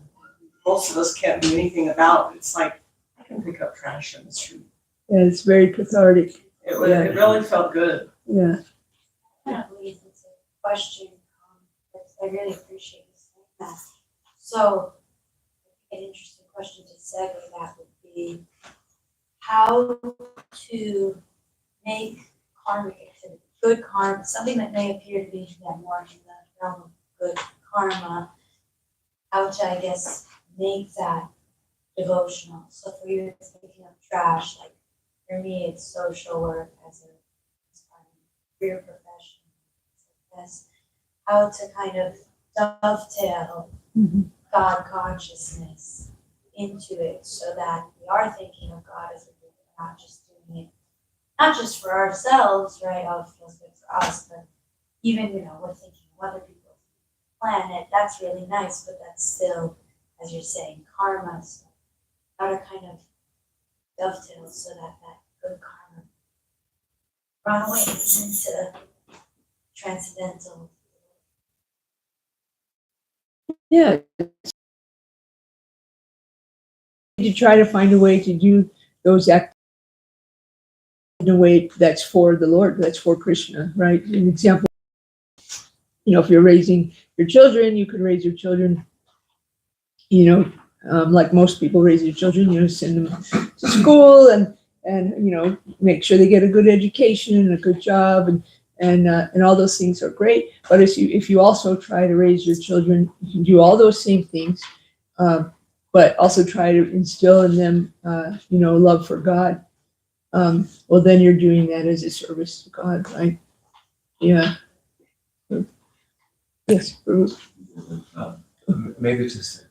most of us can't do anything about, it's like I can pick up trash in the street. Yeah, it's very cathartic. It really felt good. Yeah. I believe it's a question that I really appreciate you saying that. So, an interesting question to segue that would be how to make karmic activity, good karma, something that may appear to be more in the realm of good karma, how to, I guess, make that devotional. So for you, it's picking up trash. Like for me, it's social work as a career profession. Yes, how to kind of dovetail God consciousness into it so that we are thinking of God as a group, not just doing it, not just for ourselves, right? Oh, it feels good for us, but even, we're thinking of other people's planet. That's really nice, but that's still, as you're saying, karma. So how to kind of dovetail so that good karma run away into transcendental. Yeah. To try to find a way to do those acts in a way that's for the Lord, that's for Krishna, right? An example, if you're raising your children, you could raise your children, like most people raise their children, send them to school and make sure they get a good education and a good job and all those things are great. But if you also try to raise your children, you can do all those same things, but also try to instill in them, love for God. Well, then you're doing that as a service to God, right? Yeah. Yes. Maybe just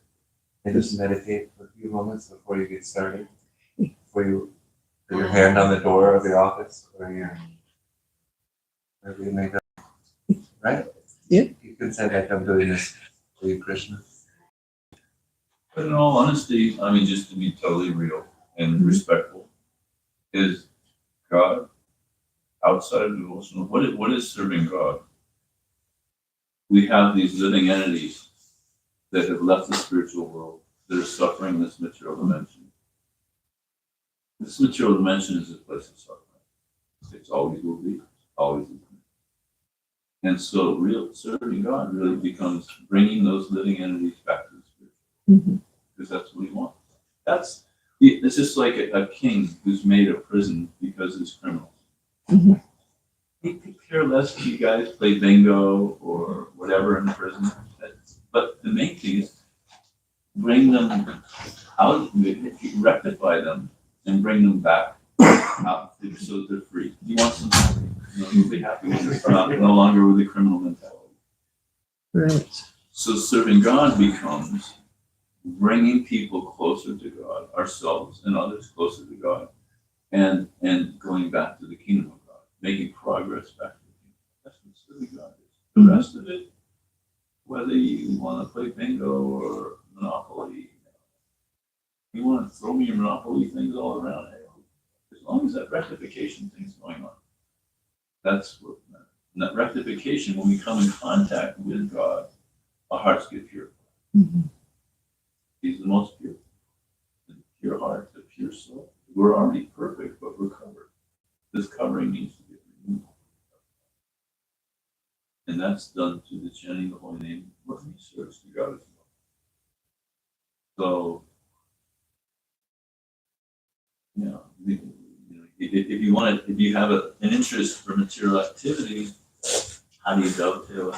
meditate for a few moments before you get started. Before you Put your hand on the door of the office or your, wherever you may go. Right? Yeah. You could say that I'm doing this for you, Krishna. But in all honesty, I mean, just to be totally real and respectful, is God outside of devotional? What is serving God? We have these living entities that have left the spiritual world, that are suffering this material dimension. This material dimension is a place of suffering. It's always will be, always will be. And so real serving God really becomes bringing those living entities back to the spiritual, because that's what he wants. It's just like a king who's made a prison because there's criminals. He could care less if you guys play bingo or whatever in prison. But the main thing is bring them out, rectify them, and bring them back out so they're free. He wants them happy. He'll be happy when they're not no longer with the criminal mentality. Right. So serving God becomes bringing people closer to God, ourselves and others closer to God, and going back to the kingdom of God, making progress back to the kingdom. That's what serving God is. The rest of it, whether you want to play bingo or Monopoly, you want to throw me your Monopoly things all around, as long as that rectification thing's going on. That's what matters. And that rectification, when we come in contact with God, our hearts get purified. He's the most pure. The pure heart, the pure soul. We're already perfect, but we're covered. This covering needs to get removed. And that's done through the chanting the holy name, working service to God as well. So, if you have an interest for material activity, how do you dovetail it?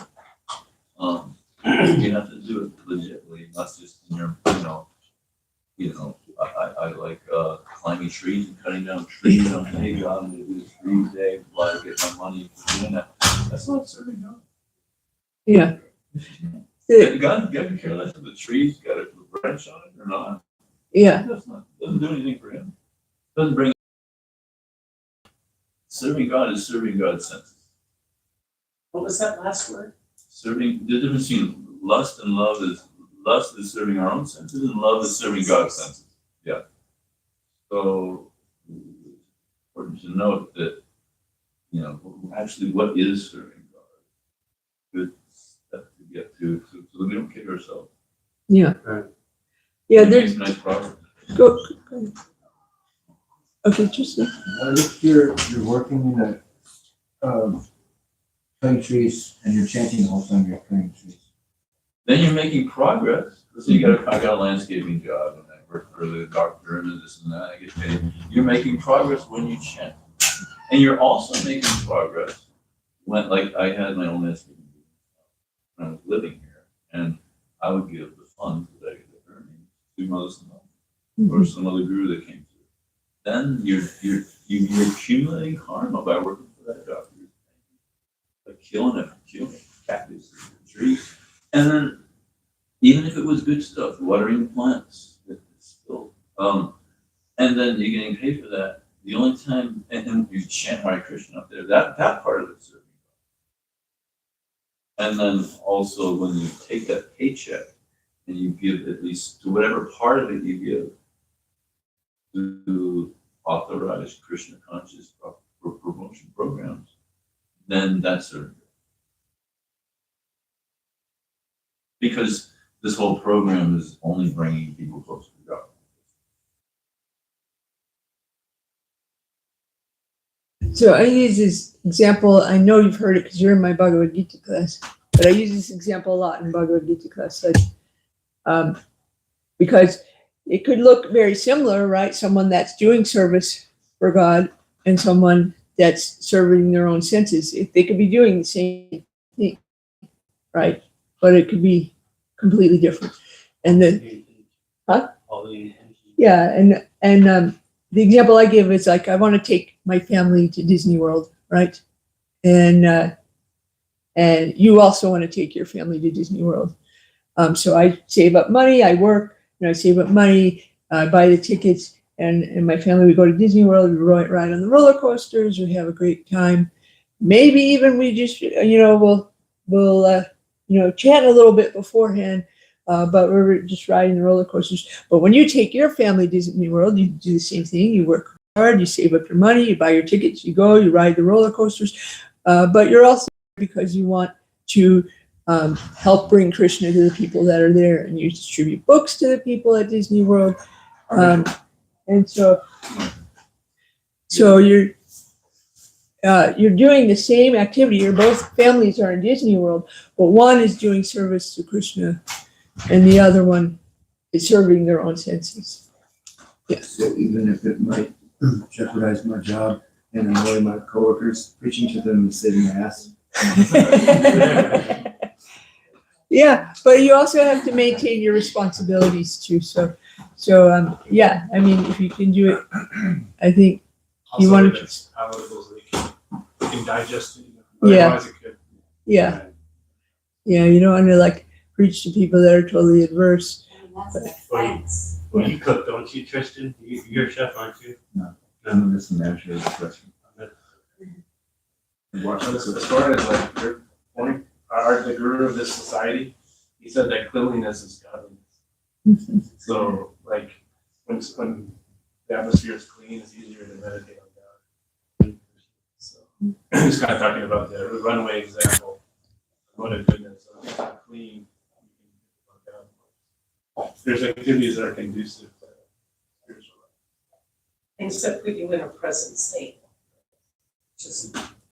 You have to do it legitly, not just in your, I like climbing trees and cutting down trees. I'm saying, hey God, I'm gonna do this tree today, before I get my money for doing that. That's not serving God. Yeah. God can care less if the tree's got a branch on it or not. Yeah. Doesn't do anything for him. Doesn't bring. Serving God is serving God's senses. What was that last word? Serving, the difference between lust and love is serving our own senses, and love is serving God's senses. Yeah. So, important to note that, actually what is serving God? Good step to get to, so that we don't kid ourselves. Yeah. Right. Yeah, It there's, makes nice progress. go. Okay, Tristan. If you're working in a cutting trees and you're chanting the whole time you're cutting trees. Then you're making progress. So I got a landscaping job and I work for the doctor and this and that. I get paid. You're making progress when you chant. And you're also making progress when, like, I had my own landscaping business when I was living here, and I would give the funds that I get earning to Muslim or some other guru that came through. Then you're accumulating karma by working for that doctor. Like killing cactus, trees. And then, even if it was good stuff, watering plants, it's still, and then you're getting paid for that. The only time, and you chant Hare Krishna up there, that part of it's serving. And then also when you take that paycheck and you give at least to whatever part of it you give to authorized Krishna conscious promotion programs, then that's serving. Because this whole program is only bringing people closer to God. So I use this example. I know you've heard it because you're in my Bhagavad Gita class, but I use this example a lot in Bhagavad Gita class, because it could look very similar, right? Someone that's doing service for God and someone that's serving their own senses. If they could be doing the same thing, right? But it could be completely different. And then, All the intentions. yeah, and the example I give is like, I want to take my family to Disney World, right? And you also want to take your family to Disney World. So I save up money, I work, I save up money, I buy the tickets, and my family, we go to Disney World, we ride on the roller coasters, we have a great time. Maybe even we just, we'll chat a little bit beforehand, but we're just riding the roller coasters. But when you take your family to Disney World, you do the same thing. You work hard, you save up your money, you buy your tickets, you go, you ride the roller coasters. But you're also there because you want to help bring Krishna to the people that are there, and you distribute books to the people at Disney World. And so you're doing the same activity. Your both families are in Disney World, but one is doing service to Krishna, and the other one is serving their own senses. Yes. So even if it might jeopardize my job and annoy my coworkers, preaching to them and saving ass. Yeah, but you also have to maintain your responsibilities too. So yeah, I mean, if you can do it, I think you Also, want to. it's palatable, so you can digest it. Yeah. Otherwise it could. Yeah, you don't want to like preach to people that are totally adverse. I mean, that's an offense. Well, you cook, don't you, Tristan? You're a chef, aren't you? I'm just a manager of the restaurant. As far as like your point, the guru of this society, he said that cleanliness is godliness. So like when the atmosphere is clean, it's easier to meditate on God. So he's kind of talking about the runway example. What a goodness, so it's not clean. There's activities that are conducive to spiritual life. Things that put you in a present state. Just